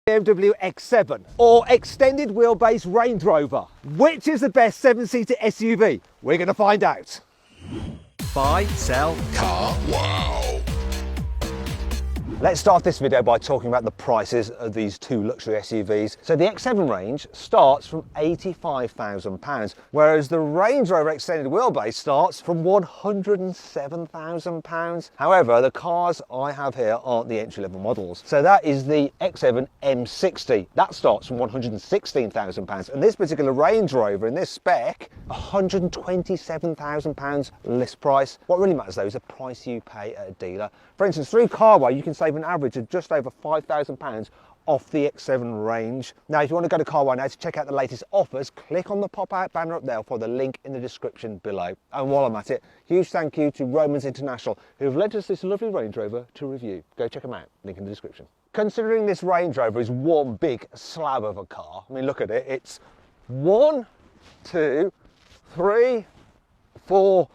BMW X7 or extended wheelbase Range Rover? Which is the best 7-seater SUV? We're going to find out. Buy, sell, car, wow. Let's start this video by talking about the prices of these two luxury SUVs. So the X7 range starts from £85,000, whereas the Range Rover extended wheelbase starts from £107,000. However, the cars I have here aren't the entry-level models. So that is the X7 M60. That starts from £116,000. And this particular Range Rover in this spec, £127,000 list price. What really matters though is the price you pay at a dealer. For instance, through Carway, you can save an average of just over £5,000 off the X7 range. Now, if you want to go to Carway now to check out the latest offers, click on the pop-out banner up there for the link in the description below. And while I'm at it, huge thank you to Romans International, who have lent us this lovely Range Rover to review. Go check them out, link in the description. Considering this Range Rover is one big slab of a car, I mean, look at it, it's 1, 2, 3, 4,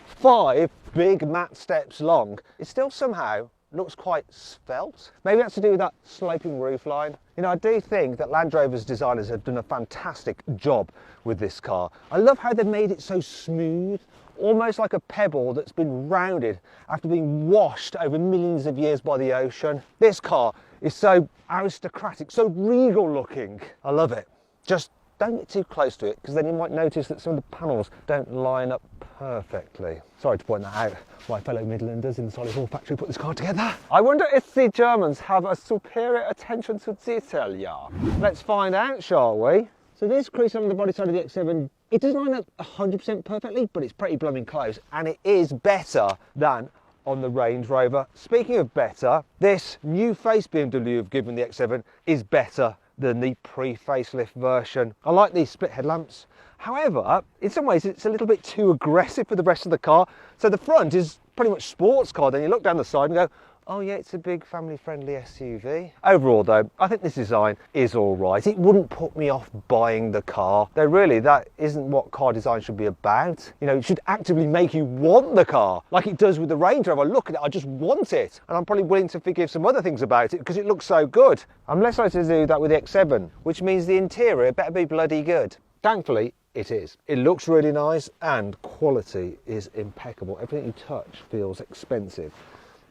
5 big matte steps long. It still somehow looks quite svelte. Maybe that's to do with that sloping roofline. You know, I do think that Land Rover's designers have done a fantastic job with this car. I love how they've made it so smooth, almost like a pebble that's been rounded after being washed over millions of years by the ocean. This car is so aristocratic, so regal looking. I love it. Just don't get too close to it, because then you might notice that some of the panels don't line up perfectly. Sorry to point that out. My fellow Midlanders in the Solihull factory put this car together. I wonder if the Germans have a superior attention to detail, yeah? Let's find out, shall we? So this crease on the body side of the X7, it doesn't line up 100% perfectly, but it's pretty blooming close, and it is better than on the Range Rover. Speaking of better, this new face BMW have given the X7 is better than the pre-facelift version. I like these split headlamps. However, in some ways it's a little bit too aggressive for the rest of the car. So the front is pretty much sports car. Then you look down the side and go, oh yeah, it's a big family-friendly SUV. Overall though, I think this design is all right. It wouldn't put me off buying the car. Though really, that isn't what car design should be about. You know, it should actively make you want the car, like it does with the Range Rover. I look at it, I just want it. And I'm probably willing to forgive some other things about it because it looks so good. I'm less likely to do that with the X7, which means the interior better be bloody good. Thankfully, it is. It looks really nice and quality is impeccable. Everything you touch feels expensive.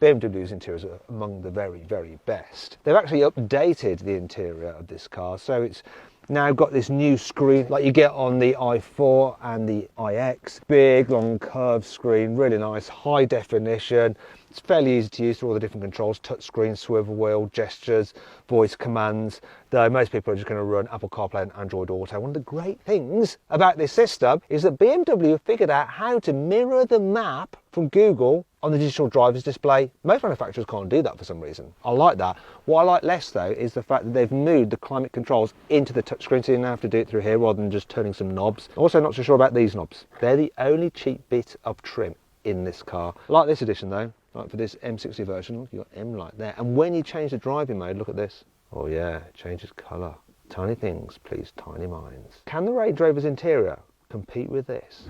BMW's interiors are among the very, very best. They've actually updated the interior of this car, so it's now got this new screen like you get on the i4 and the iX. Big, long, curved screen, really nice, high definition. It's fairly easy to use through all the different controls, touch screen, swivel wheel, gestures, voice commands, though most people are just going to run Apple CarPlay and Android Auto. One of the great things about this system is that BMW have figured out how to mirror the map from Google on the digital driver's display. Most manufacturers can't do that for some reason. I like that. What I like less though is the fact that they've moved the climate controls into the touchscreen, so you now have to do it through here rather than just turning some knobs. Also not so sure about these knobs. They're the only cheap bit of trim in this car. I like this edition though. Like for this M60 version, you've got M light there. And when you change the driving mode, look at this. Oh yeah, it changes colour. Tiny things, please tiny minds. Can the Range Rover's interior compete with this?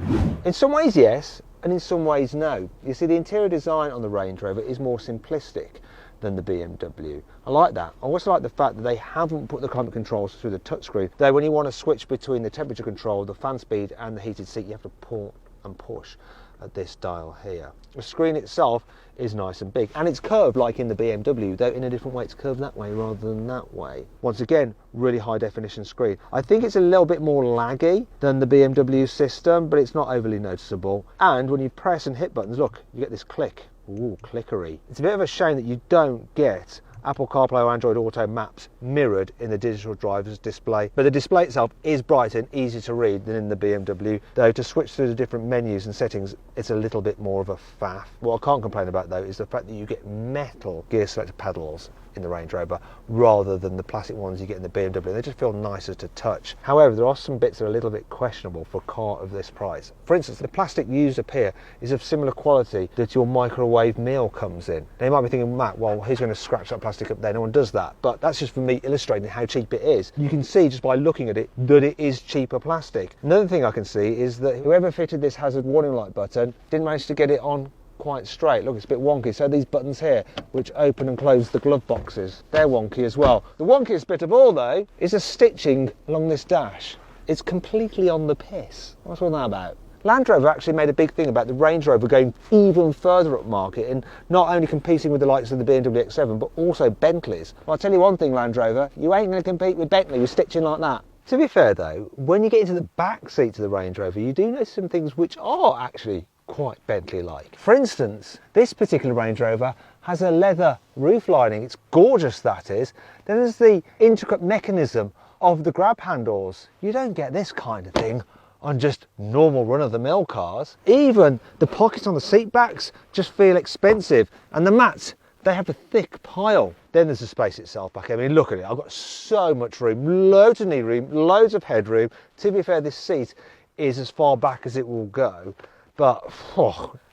In some ways yes, and in some ways no. You see, the interior design on the Range Rover is more simplistic than the BMW. I like that. I also like the fact that they haven't put the climate controls through the touchscreen. Though when you want to switch between the temperature control, the fan speed and the heated seat, you have to pull and push at this dial here. The screen itself is nice and big, and it's curved like in the BMW, though in a different way. It's curved that way rather than that way. Once again, really high definition screen. I think it's a little bit more laggy than the BMW system, but it's not overly noticeable. And when you press and hit buttons, look, you get this click. Ooh, clickery. It's a bit of a shame that you don't get Apple CarPlay or Android Auto maps mirrored in the digital driver's display. But the display itself is brighter and easier to read than in the BMW, though to switch through the different menus and settings, it's a little bit more of a faff. What I can't complain about though is the fact that you get metal gear selector pedals in the Range Rover rather than the plastic ones you get in the BMW. They just feel nicer to touch. However, there are some bits that are a little bit questionable for a car of this price. For instance, the plastic used up here is of similar quality that your microwave meal comes in. Now you might be thinking, Matt, well, who's going to scratch that plastic up there? No one does that. But that's just for me illustrating how cheap it is. You can see just by looking at it that it is cheaper plastic. Another thing I can see is that whoever fitted this hazard warning light button didn't manage to get it on quite straight. Look, it's a bit wonky. So these buttons here, which open and close the glove boxes, they're wonky as well. The wonkiest bit of all, though, is the stitching along this dash. It's completely on the piss. What's all that about? Land Rover actually made a big thing about the Range Rover going even further up market and not only competing with the likes of the BMW X7 but also Bentleys. Well, I'll tell you one thing, Land Rover, you ain't going to compete with Bentley with stitching like that. To be fair though, when you get into the back seats of the Range Rover, you do notice some things which are actually quite Bentley-like. For instance, this particular Range Rover has a leather roof lining. It's gorgeous, that is. Then there's the intricate mechanism of the grab handles. You don't get this kind of thing on just normal run-of-the-mill cars. Even the pockets on the seat backs just feel expensive, and the mats, they have a thick pile. Then there's the space itself back here. I mean, look at it. I've got so much room, loads of knee room, loads of headroom. To be fair, this seat is as far back as it will go, but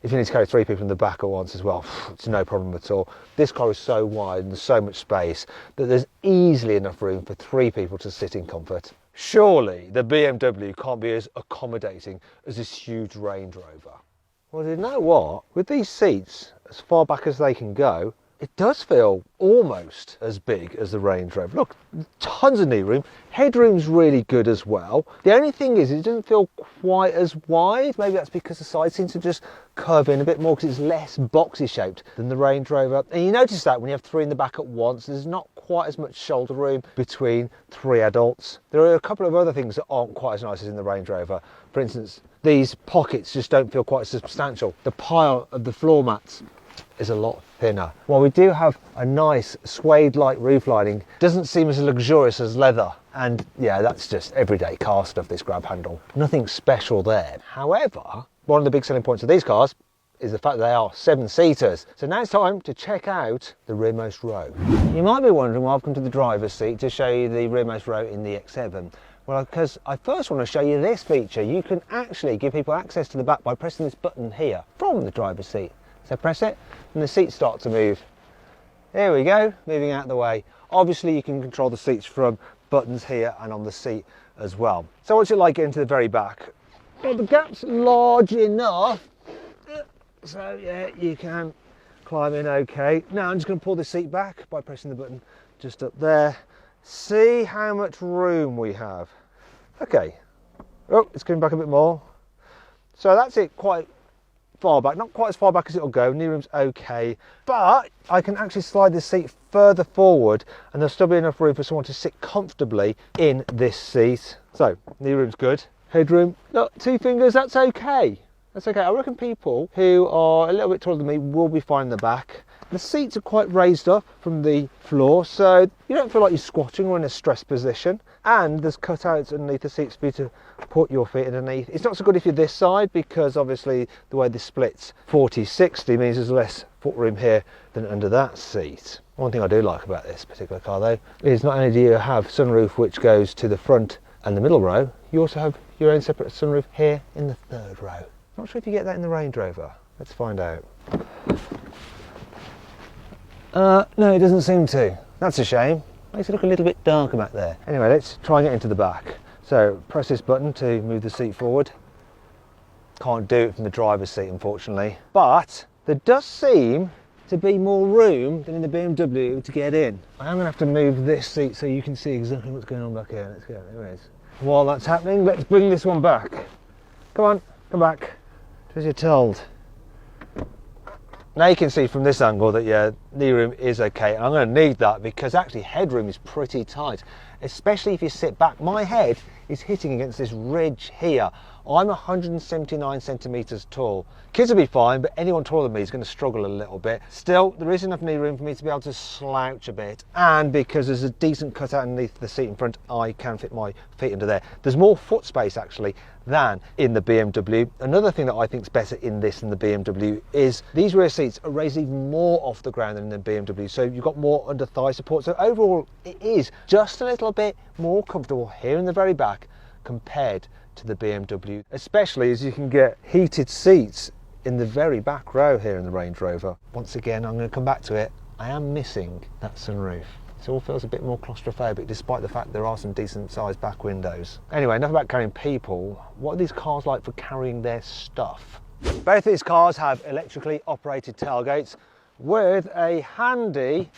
if you need to carry 3 people in the back at once as well, it's no problem at all. This car is so wide and there's so much space that there's easily enough room for 3 people to sit in comfort. Surely the BMW can't be as accommodating as this huge Range Rover. Well, you know what? With these seats as far back as they can go, it does feel almost as big as the Range Rover. Look, tons of knee room. Headroom's really good as well. The only thing is it doesn't feel quite as wide. Maybe that's because the side seems to just curve in a bit more because it's less boxy shaped than the Range Rover. And you notice that when you have 3 in the back at once, there's not quite as much shoulder room between 3 adults. There are a couple of other things that aren't quite as nice as in the Range Rover. For instance, these pockets just don't feel quite as substantial. The pile of the floor mats is a lot thinner. While we do have a nice suede-like roof lining, doesn't seem as luxurious as leather. And yeah, that's just everyday car stuff, this grab handle. Nothing special there. However, one of the big selling points of these cars is the fact that they are 7-seaters. So now it's time to check out the rearmost row. You might be wondering why I've come to the driver's seat to show you the rearmost row in the X7. Well, because I first want to show you this feature. You can actually give people access to the back by pressing this button here from the driver's seat. So press it and the seats start to move. There we go, moving out of the way. Obviously you can control the seats from buttons here and on the seat as well. So what's it like getting to the very back? Well, the gap's large enough, so yeah, you can climb in okay. Now I'm just going to pull the seat back by pressing the button just up there. See how much room we have. Okay, oh, it's coming back a bit more. So that's it, quite far back, not quite as far back as it'll go. Knee room's okay, but I can actually slide this seat further forward and there'll still be enough room for someone to sit comfortably in this seat. So knee room's good. Headroom, look, 2 fingers, that's okay. That's okay. I reckon people who are a little bit taller than me will be fine in the back. The seats are quite raised up from the floor, so you don't feel like you're squatting or in a stressed position. And there's cutouts underneath the seats for you to put your feet underneath. It's not so good if you're this side because obviously the way this splits 40-60 means there's less footroom here than under that seat. One thing I do like about this particular car though is not only do you have sunroof which goes to the front and the middle row, you also have your own separate sunroof here in the 3rd row. Not sure if you get that in the Range Rover. Let's find out. No, it doesn't seem to. That's a shame. Makes it look a little bit darker back there. Anyway, let's try and get into the back. So press this button to move the seat forward. Can't do it from the driver's seat, unfortunately. But there does seem to be more room than in the BMW to get in. I am going to have to move this seat so you can see exactly what's going on back here. Let's go. There it is. While that's happening, let's bring this one back. Come on, come back. As you're told. Now you can see from this angle that yeah, knee room is okay. I'm going to need that because actually headroom is pretty tight, especially if you sit back. My head is hitting against this ridge here. I'm 179 centimetres tall. Kids will be fine, but anyone taller than me is going to struggle a little bit. Still, there is enough knee room for me to be able to slouch a bit. And because there's a decent cutout underneath the seat in front, I can fit my feet under there. There's more foot space actually than in the BMW. Another thing that I think is better in this than the BMW is these rear seats are raised even more off the ground than the BMW. So you've got more under thigh support. So overall, it is just a little bit more comfortable here in the very back compared to the BMW, especially as you can get heated seats in the very back row here in the Range Rover. Once again, I'm going to come back to it. I am missing that sunroof. It all feels a bit more claustrophobic despite the fact there are some decent sized back windows. Anyway, enough about carrying people. What are these cars like for carrying their stuff? Both these cars have electrically operated tailgates with a handy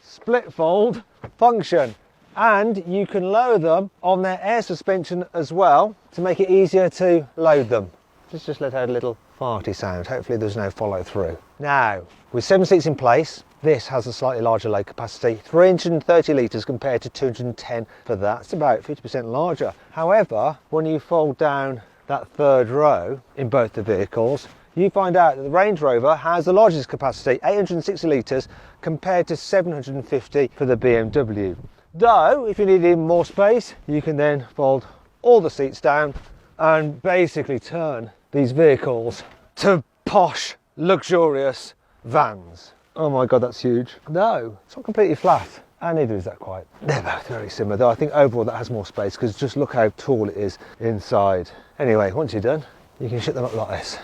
split fold function, and you can lower them on their air suspension as well to make it easier to load them. Just let out a little farty sound. Hopefully there's no follow through. Now, with 7 seats in place, this has a slightly larger load capacity, 330 litres compared to 210 for that. It's about 50% larger. However, when you fold down that third row in both the vehicles, you find out that the Range Rover has the largest capacity, 860 litres, compared to 750 for the BMW. Though, if you need even more space, you can then fold all the seats down and basically turn these vehicles to posh, luxurious vans. Oh my God, that's huge. No, it's not completely flat, and neither is that quite. They're both very similar, though I think overall that has more space, because just look how tall it is inside. Anyway, once you're done, you can shut them up like this.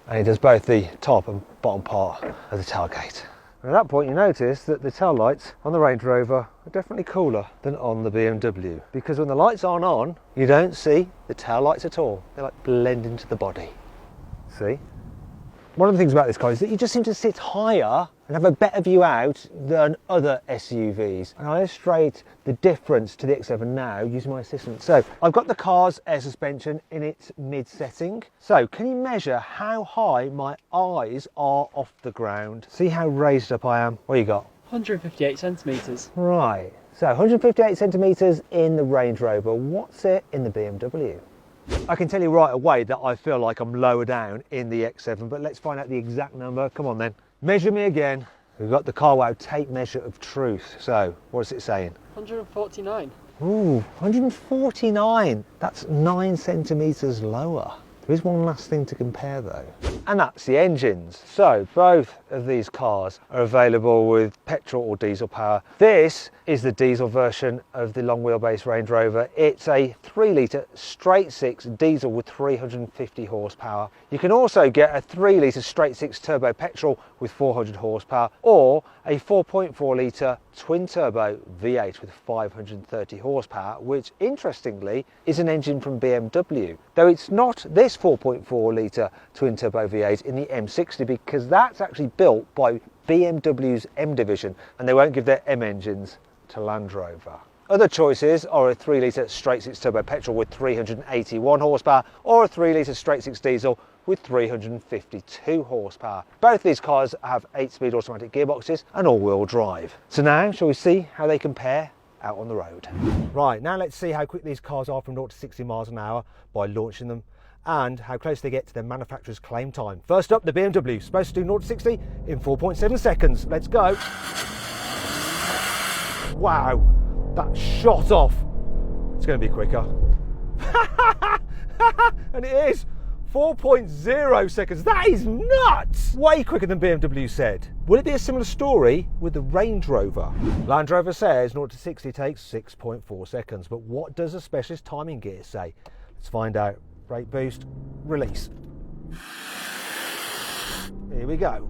And it does both the top and bottom part of the tailgate. And at that point you notice that the tail lights on the Range Rover are definitely cooler than on the BMW, because when the lights aren't on, you don't see the tail lights at all. They like blend into the body. See? One of the things about this car is that you just seem to sit higher and have a better view out than other SUVs. And I'll illustrate the difference to the X7 now using my assistant. So I've got the car's air suspension in its mid setting. So can you measure how high my eyes are off the ground? See how raised up I am? What you got? 158 centimetres. Right, so 158 centimetres in the Range Rover. What's it in the BMW? I can tell you right away that I feel like I'm lower down in the X7, but let's find out the exact number. Come on then. Measure me again. We've got the CarWow tape measure of truth. So, what is it saying? 149. Ooh, 149. That's 9 centimetres lower. There is one last thing to compare though, and that's the engines. So both of these cars are available with petrol or diesel power. This is the diesel version of the long wheelbase Range Rover. It's a 3 litre straight 6 diesel with 350 horsepower. You can also get a 3 litre straight 6 turbo petrol with 400 horsepower, or a 4.4 litre twin turbo V8 with 530 horsepower, which interestingly is an engine from BMW, though it's not this 4.4 litre twin turbo V8 in the M60, because that's actually built by BMW's M division, and they won't give their M engines to Land Rover. Other choices are a 3 litre straight 6 turbo petrol with 381 horsepower, or a 3 litre straight 6 diesel with 352 horsepower. Both these cars have 8-speed automatic gearboxes and all-wheel drive. So now, shall we see how they compare out on the road? Right, now let's see how quick these cars are from 0 to 60 miles an hour by launching them, and how close they get to their manufacturer's claim time. First up, the BMW, supposed to do 0 to 60 in 4.7 seconds. Let's go. Wow, that shot off. It's going to be quicker. And it is 4.0 seconds. That is nuts! Way quicker than BMW said. Will it be a similar story with the Range Rover? Land Rover says 0 to 60 takes 6.4 seconds, but what does a specialist timing gear say? Let's find out. Brake boost, release. Here we go.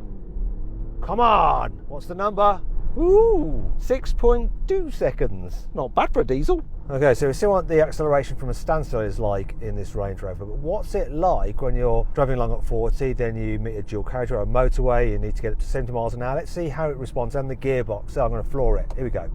Come on, what's the number? Ooh, 6.2 seconds. Not bad for a diesel. Okay, so we see what the acceleration from a standstill is like in this Range Rover, but what's it like when you're driving along at 40, then you meet a dual carriage or a motorway, you need to get up to 70 miles an hour. Let's see how it responds, and the gearbox. So I'm going to floor it. Here we go.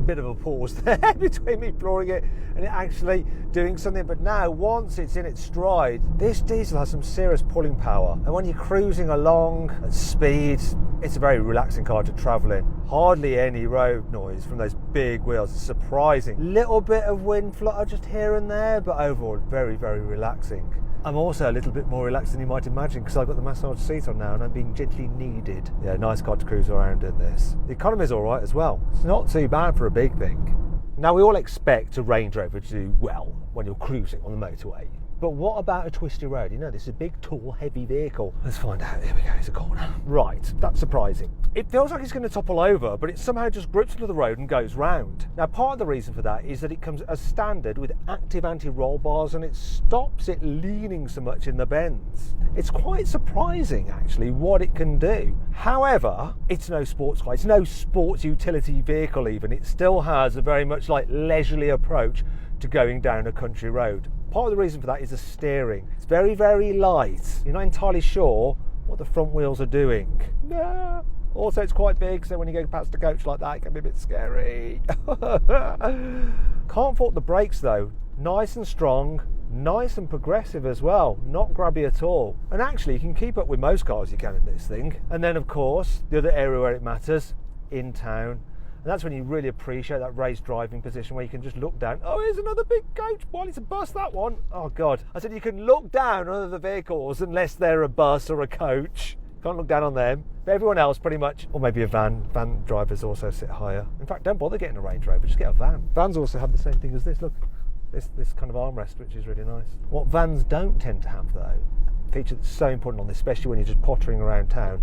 Bit of a pause there between me flooring it and it actually doing something, but now once it's in its stride, this diesel has some serious pulling power, and when you're cruising along at speed, it's a very relaxing car to travel in. Hardly any road noise from those big wheels. It's surprising. Little bit of wind flutter just here and there, but overall very, very relaxing. I'm also a little bit more relaxed than you might imagine, because I've got the massage seat on now and I'm being gently kneaded. Yeah, nice car to cruise around in this. The economy is all right as well. It's not too bad for a big thing. Now, we all expect a Range Rover to do well when you're cruising on the motorway. But what about a twisty road? You know, this is a big, tall, heavy vehicle. Let's find out. Here we go, it's a corner. Right, that's surprising. It feels like it's going to topple over, but it somehow just grips into the road and goes round. Now, part of the reason for that is that it comes as standard with active anti-roll bars, and it stops it leaning so much in the bends. It's quite surprising, actually, what it can do. However, it's no sports car. It's no sports utility vehicle even. It still has a very much like leisurely approach to going down a country road. Part of the reason for that is the steering. It's very, very light. You're not entirely sure what the front wheels are doing. No. Also, it's quite big, so when you go past a coach like that, it can be a bit scary. Can't fault the brakes though. Nice and strong, nice and progressive as well. Not grabby at all. And actually, you can keep up with most cars you can in this thing. And then, of course, the other area where it matters, in town. And that's when you really appreciate that raised driving position where you can just look down. Oh, here's another big coach. Well, it's a bus, that one. Oh, God. I said you can look down on other vehicles unless they're a bus or a coach. Can't look down on them. But everyone else pretty much, or maybe a van. Van drivers also sit higher. In fact, don't bother getting a Range Rover, just get a van. Vans also have the same thing as this. Look, this kind of armrest, which is really nice. What vans don't tend to have, though, a feature that's so important on this, especially when you're just pottering around town,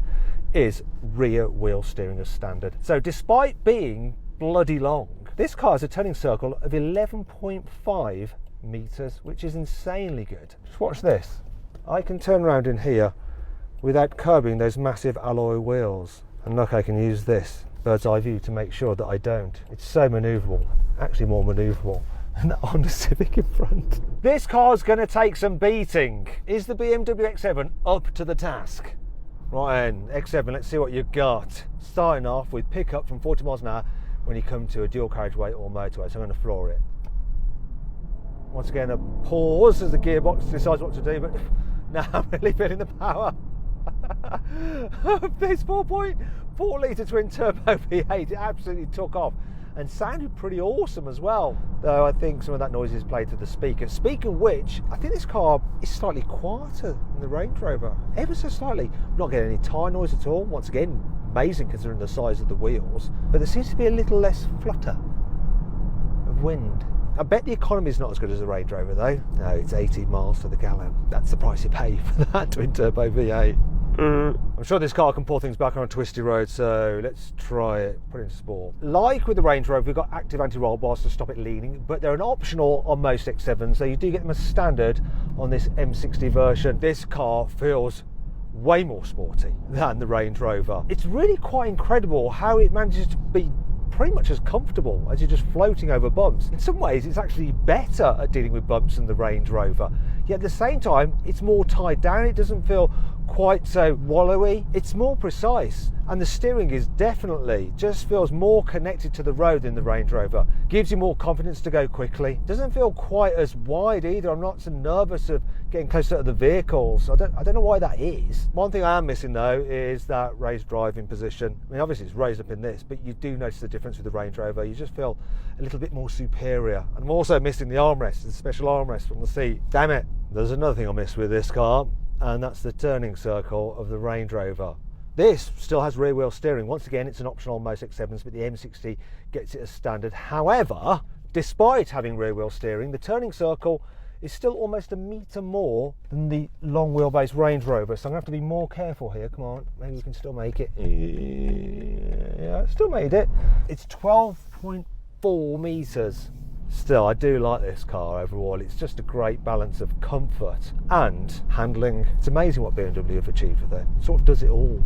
is rear wheel steering as standard. So despite being bloody long, this car has a turning circle of 11.5 meters, which is insanely good. Just watch this. I can turn around in here without curbing those massive alloy wheels. And look, I can use this bird's eye view to make sure that I don't. It's so manoeuvrable, actually more manoeuvrable than that Honda Civic in front. This car's gonna take some beating. Is the BMW X7 up to the task? Right then, X7, let's see what you've got. Starting off with pickup from 40 miles an hour when you come to a dual carriageway or motorway, so I'm gonna floor it. Once again, a pause as the gearbox decides what to do, but now I'm really feeling the power of this 4.4 litre twin turbo V8. It absolutely took off and sounded pretty awesome as well, though I think some of that noise is played through the speaker. Speaking of which, I think this car is slightly quieter than the Range Rover, ever so slightly. I'm not getting any tyre noise at all. Once again, amazing considering the size of the wheels, but there seems to be a little less flutter of wind. I bet the economy is not as good as the Range Rover though. No, it's 18 miles to the gallon. That's the price you pay for that twin turbo V8. I'm sure this car can pull things back on a twisty road, so let's try it. Put it into sport. Like with the Range Rover, we've got active anti-roll bars to stop it leaning, but they're an optional on most X7s, so you do get them as standard on this M60 version. This car feels way more sporty than the Range Rover. It's really quite incredible how it manages to be pretty much as comfortable as you're just floating over bumps. In some ways, it's actually better at dealing with bumps than the Range Rover. Yet at the same time, it's more tied down. It doesn't feel quite so wallowy. It's more precise. And the steering is definitely, just feels more connected to the road than the Range Rover. Gives you more confidence to go quickly. Doesn't feel quite as wide either. I'm not so nervous of getting closer to the vehicles. I don't know why that is. One thing I am missing though is that raised driving position. I mean, obviously it's raised up in this, but you do notice the difference with the Range Rover. You just feel a little bit more superior. And I'm also missing the armrest, the special armrest from the seat. Damn it. There's another thing I miss with this car, and that's the turning circle of the Range Rover. This still has rear wheel steering. Once again, it's an optional on most X7s, but the M60 gets it as standard. However, despite having rear wheel steering, the turning circle is still almost a metre more than the long wheelbase Range Rover. So I'm gonna have to be more careful here. Come on, maybe we can still make it. Yeah, still made it. It's 12.4 metres. Still, I do like this car overall. It's just a great balance of comfort and handling. It's amazing what BMW have achieved with it. It sort of does it all.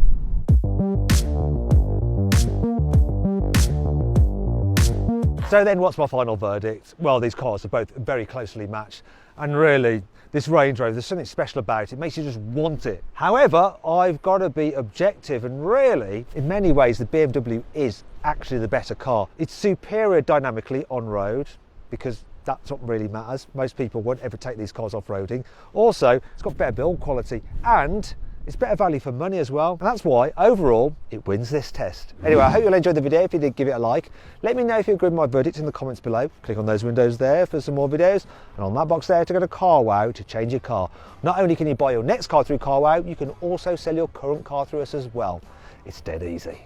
So then what's my final verdict? Well, these cars are both very closely matched, and really this Range Rover, there's something special about it. It makes you just want it. However, I've got to be objective, and really in many ways the BMW is actually the better car. It's superior dynamically on road, because that's what really matters. Most people won't ever take these cars off-roading. Also, it's got better build quality and it's better value for money as well. And that's why, overall, it wins this test. Anyway, I hope you'll enjoy the video. If you did, give it a like. Let me know if you agree with my verdict in the comments below. Click on those windows there for some more videos. And on that box there to go to CarWow to change your car. Not only can you buy your next car through CarWow, you can also sell your current car through us as well. It's dead easy.